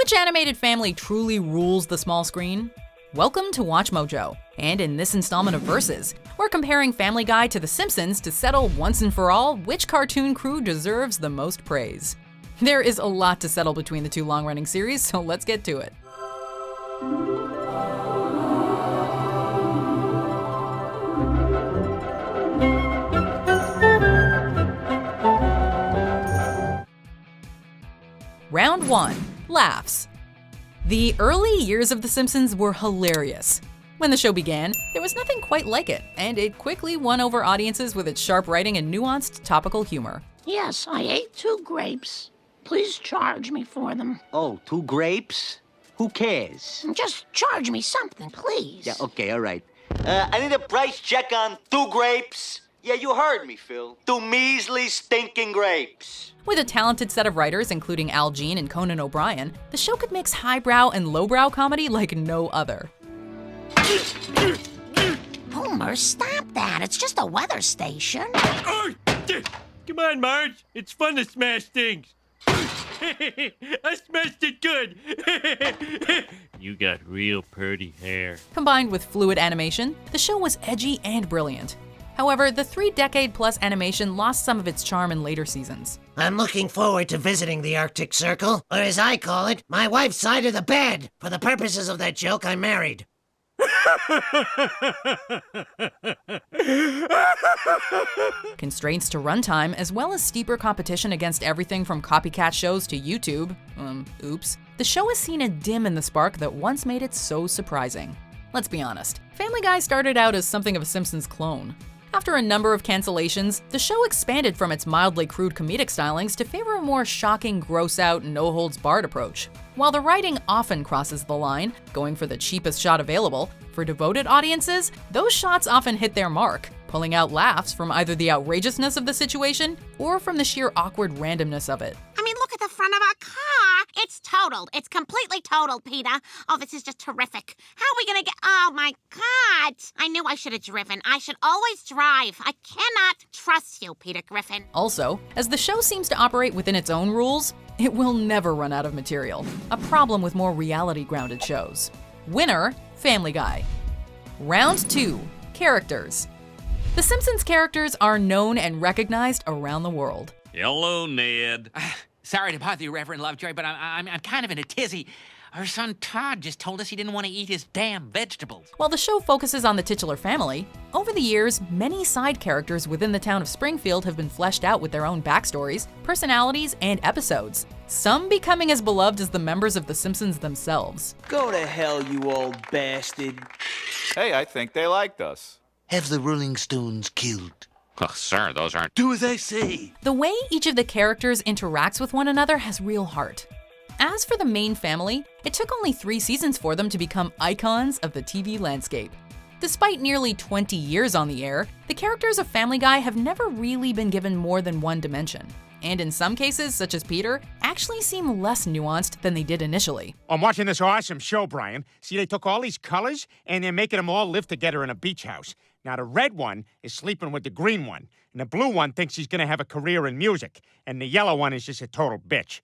Which animated family truly rules the small screen? Welcome to WatchMojo, and in this installment of Versus, we're comparing Family Guy to The Simpsons to settle once and for all which cartoon crew deserves the most praise. There is a lot to settle between the two long-running series, so let's get to it. Round 1. Laughs. The early years of The Simpsons were hilarious. When the show began, there was nothing quite like it, and it quickly won over audiences with its sharp writing and nuanced topical humor. Yes, I ate 2 grapes. Please charge me for them. Oh, 2 grapes? Who cares? Just charge me something, please. Yeah, okay, all right. I need a price check on 2 grapes. Yeah, you heard me, Phil. 2 measly, stinking grapes. With a talented set of writers, including Al Jean and Conan O'Brien, the show could mix highbrow and lowbrow comedy like no other. Homer, stop that. It's just a weather station. Come on, Marge. It's fun to smash things. I smashed it good. You got real pretty hair. Combined with fluid animation, the show was edgy and brilliant. However, the 3-decade-plus animation lost some of its charm in later seasons. I'm looking forward to visiting the Arctic Circle, or as I call it, my wife's side of the bed. For the purposes of that joke, I'm married. Constraints to runtime, as well as steeper competition against everything from copycat shows to YouTube, the show has seen a dim in the spark that once made it so surprising. Let's be honest, Family Guy started out as something of a Simpsons clone. After a number of cancellations, the show expanded from its mildly crude comedic stylings to favor a more shocking, gross-out, no-holds-barred approach. While the writing often crosses the line, going for the cheapest shot available, for devoted audiences, those shots often hit their mark, pulling out laughs from either the outrageousness of the situation or from the sheer awkward randomness of it. I mean, look at the front of our car. It's totaled. It's completely totaled, Peter. Oh, this is just terrific. How are we gonna get... Oh, my God. I knew I should have driven. I should always drive. I cannot trust you, Peter Griffin. Also, as the show seems to operate within its own rules, it will never run out of material, a problem with more reality-grounded shows. Winner, Family Guy. Round 2. Characters. The Simpsons characters are known and recognized around the world. Hello, Ned. Sorry to bother you, Reverend Lovejoy, but I'm kind of in a tizzy. Our son Todd just told us he didn't want to eat his damn vegetables. While the show focuses on the titular family, over the years, many side characters within the town of Springfield have been fleshed out with their own backstories, personalities, and episodes, some becoming as beloved as the members of The Simpsons themselves. Go to hell, you old bastard. Hey, I think they liked us. Have the Rolling Stones killed? Oh, sir, those aren't... Do as I say. The way each of the characters interacts with one another has real heart. As for the main family, it took only 3 seasons for them to become icons of the TV landscape. Despite nearly 20 years on the air, the characters of Family Guy have never really been given more than one dimension, and in some cases, such as Peter, actually seem less nuanced than they did initially. I'm watching this awesome show, Brian. See, they took all these colors and they're making them all live together in a beach house. Now, the red one is sleeping with the green one, and the blue one thinks he's gonna have a career in music, and the yellow one is just a total bitch.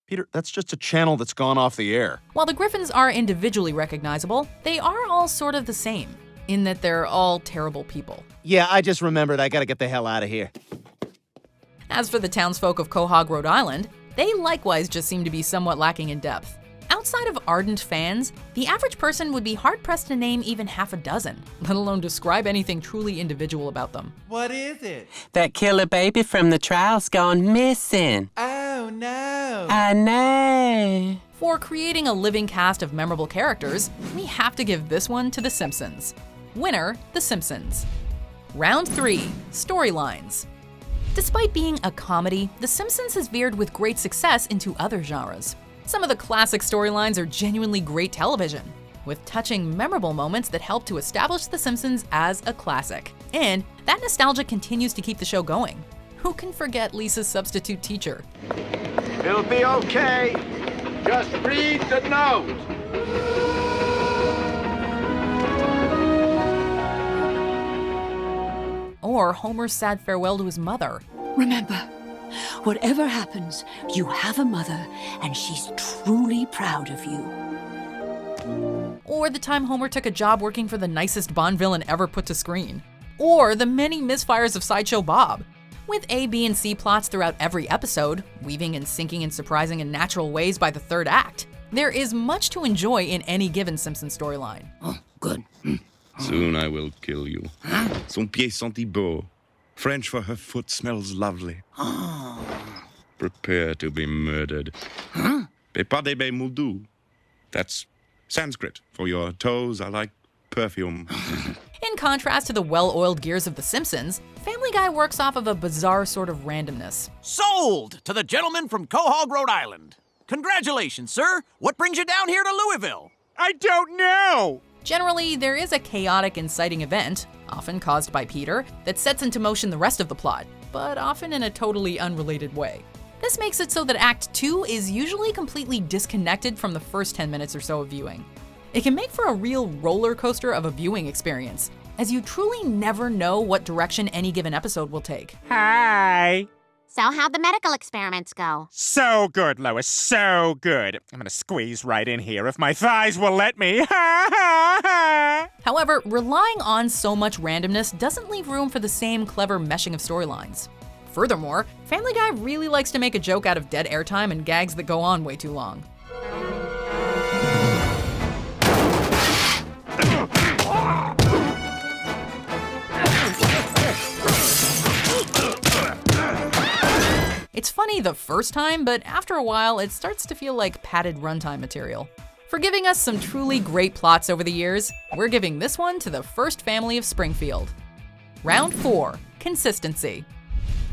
Peter, that's just a channel that's gone off the air. While the Griffins are individually recognizable, they are all sort of the same, in that they're all terrible people. Yeah, I just remembered I gotta get the hell out of here. As for the townsfolk of Quahog, Rhode Island, they likewise just seem to be somewhat lacking in depth. Outside of ardent fans, the average person would be hard-pressed to name even half a dozen, let alone describe anything truly individual about them. What is it? That killer baby from the trial's gone missing. Oh, no. I know. For creating a living cast of memorable characters, we have to give this one to The Simpsons. Winner, The Simpsons. Round 3. Storylines. Despite being a comedy, The Simpsons has veered with great success into other genres. Some of the classic storylines are genuinely great television, with touching, memorable moments that help to establish The Simpsons as a classic. And that nostalgia continues to keep the show going. Who can forget Lisa's substitute teacher? It'll be okay. Just read the note. Or Homer's sad farewell to his mother. Remember, Whatever happens, you have a mother, and she's truly proud of you. Or the time Homer took a job working for the nicest Bond villain ever put to screen. Or the many misfires of Sideshow Bob. With A, B, and C plots throughout every episode, weaving and sinking in surprising and natural ways by the third act, there is much to enjoy in any given Simpsons storyline. Oh, good. Soon I will kill you. Son pied sentit beau. French for her foot smells lovely. Prepare to be murdered. Pepadebe mudu. That's Sanskrit. For your toes, I like perfume. In contrast to the well-oiled gears of The Simpsons, Family Guy works off of a bizarre sort of randomness. Sold to the gentleman from Quahog, Rhode Island. Congratulations, sir. What brings you down here to Louisville? I don't know! Generally, there is a chaotic inciting event, often caused by Peter, that sets into motion the rest of the plot, but often in a totally unrelated way. This makes it so that Act 2 is usually completely disconnected from the first 10 minutes or so of viewing. It can make for a real roller coaster of a viewing experience, as you truly never know what direction any given episode will take. Hi! So how'd the medical experiments go? So good, Lois, so good. I'm gonna squeeze right in here if my thighs will let me. However, relying on so much randomness doesn't leave room for the same clever meshing of storylines. Furthermore, Family Guy really likes to make a joke out of dead airtime and gags that go on way too long. It's funny the first time, but after a while, it starts to feel like padded runtime material. For giving us some truly great plots over the years, we're giving this one to the first family of Springfield. Round 4, consistency.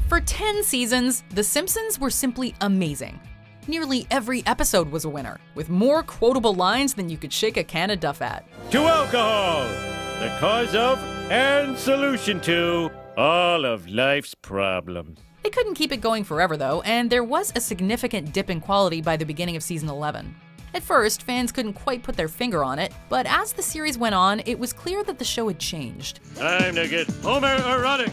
For 10 seasons, The Simpsons were simply amazing. Nearly every episode was a winner, with more quotable lines than you could shake a can of Duff at. To alcohol, the cause of and solution to all of life's problems. They couldn't keep it going forever though, and there was a significant dip in quality by the beginning of season 11. At first, fans couldn't quite put their finger on it, but as the series went on, it was clear that the show had changed. Time to get Homer erotic.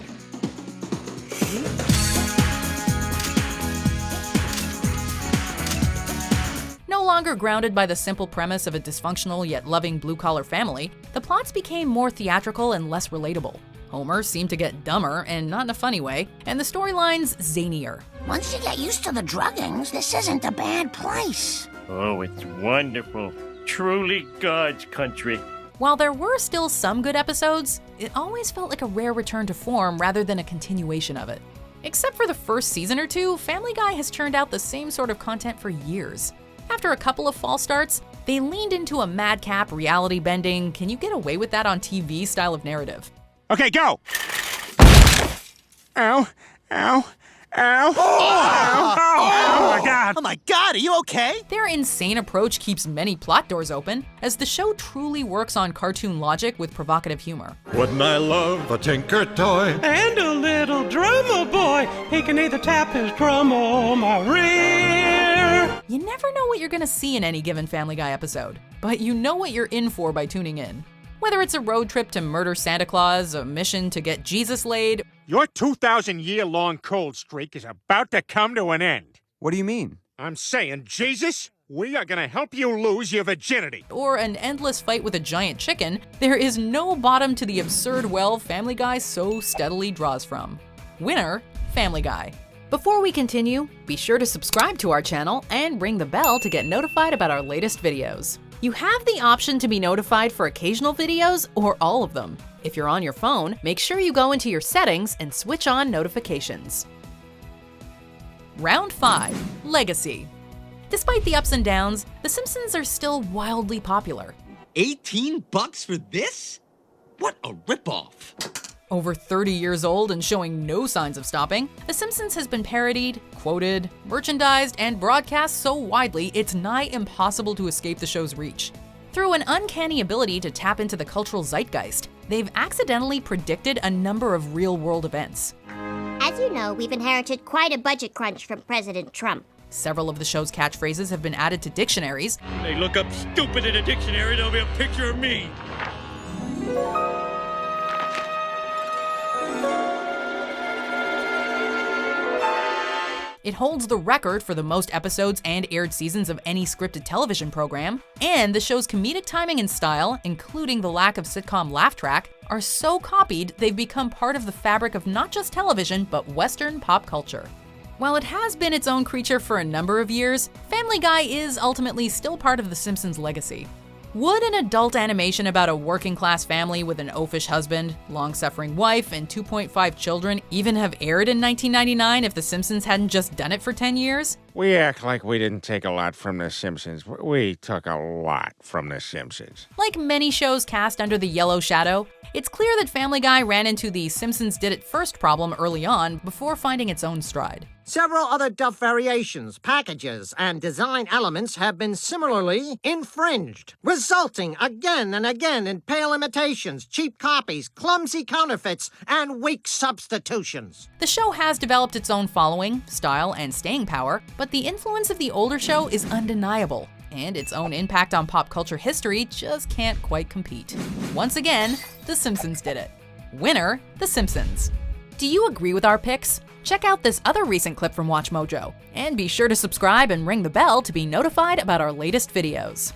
No longer grounded by the simple premise of a dysfunctional yet loving blue-collar family, the plots became more theatrical and less relatable. Homer seemed to get dumber, and not in a funny way, and the storylines zanier. Once you get used to the druggings, this isn't a bad place. Oh, it's wonderful. Truly God's country. While there were still some good episodes, it always felt like a rare return to form rather than a continuation of it. Except for the first season or two, Family Guy has churned out the same sort of content for years. After a couple of false starts, they leaned into a madcap, reality-bending, can you get away with that on TV style of narrative. Okay, go! Ow, ow, ow, ow, oh my God! Oh my God, are you okay? Their insane approach keeps many plot doors open, as the show truly works on cartoon logic with provocative humor. Wouldn't I love a tinker toy? And a little drummer boy, he can either tap his drum or my rear. You never know what you're gonna see in any given Family Guy episode, but you know what you're in for by tuning in. Whether it's a road trip to murder Santa Claus, a mission to get Jesus laid. Your 2,000-year-long cold streak is about to come to an end. What do you mean? I'm saying, Jesus, we are gonna help you lose your virginity. Or an endless fight with a giant chicken, there is no bottom to the absurd well Family Guy so steadily draws from. Winner, Family Guy. Before we continue, be sure to subscribe to our channel and ring the bell to get notified about our latest videos. You have the option to be notified for occasional videos or all of them. If you're on your phone, make sure you go into your settings and switch on notifications. Round 5, Legacy. Despite the ups and downs, The Simpsons are still wildly popular. $18 for this? What a ripoff. Over 30 years old and showing no signs of stopping, The Simpsons has been parodied, quoted, merchandised, and broadcast so widely it's nigh impossible to escape the show's reach. Through an uncanny ability to tap into the cultural zeitgeist, they've accidentally predicted a number of real-world events. As you know, we've inherited quite a budget crunch from President Trump. Several of the show's catchphrases have been added to dictionaries. They look up stupid in a dictionary, there'll be a picture of me. It holds the record for the most episodes and aired seasons of any scripted television program, and the show's comedic timing and style, including the lack of sitcom laugh track, are so copied they've become part of the fabric of not just television, but Western pop culture. While it has been its own creature for a number of years, Family Guy is ultimately still part of The Simpsons' legacy. Would an adult animation about a working-class family with an oafish husband, long-suffering wife, and 2.5 children even have aired in 1999 if The Simpsons hadn't just done it for 10 years? We act like we didn't take a lot from The Simpsons. We took a lot from The Simpsons. Like many shows cast under the yellow shadow, it's clear that Family Guy ran into the Simpsons did it first problem early on before finding its own stride. Several other Duff variations, packages, and design elements have been similarly infringed, resulting again and again in pale imitations, cheap copies, clumsy counterfeits, and weak substitutions. The show has developed its own following, style, and staying power, but the influence of the older show is undeniable, and its own impact on pop culture history just can't quite compete. Once again, The Simpsons did it. Winner, The Simpsons. Do you agree with our picks? Check out this other recent clip from WatchMojo, and be sure to subscribe and ring the bell to be notified about our latest videos.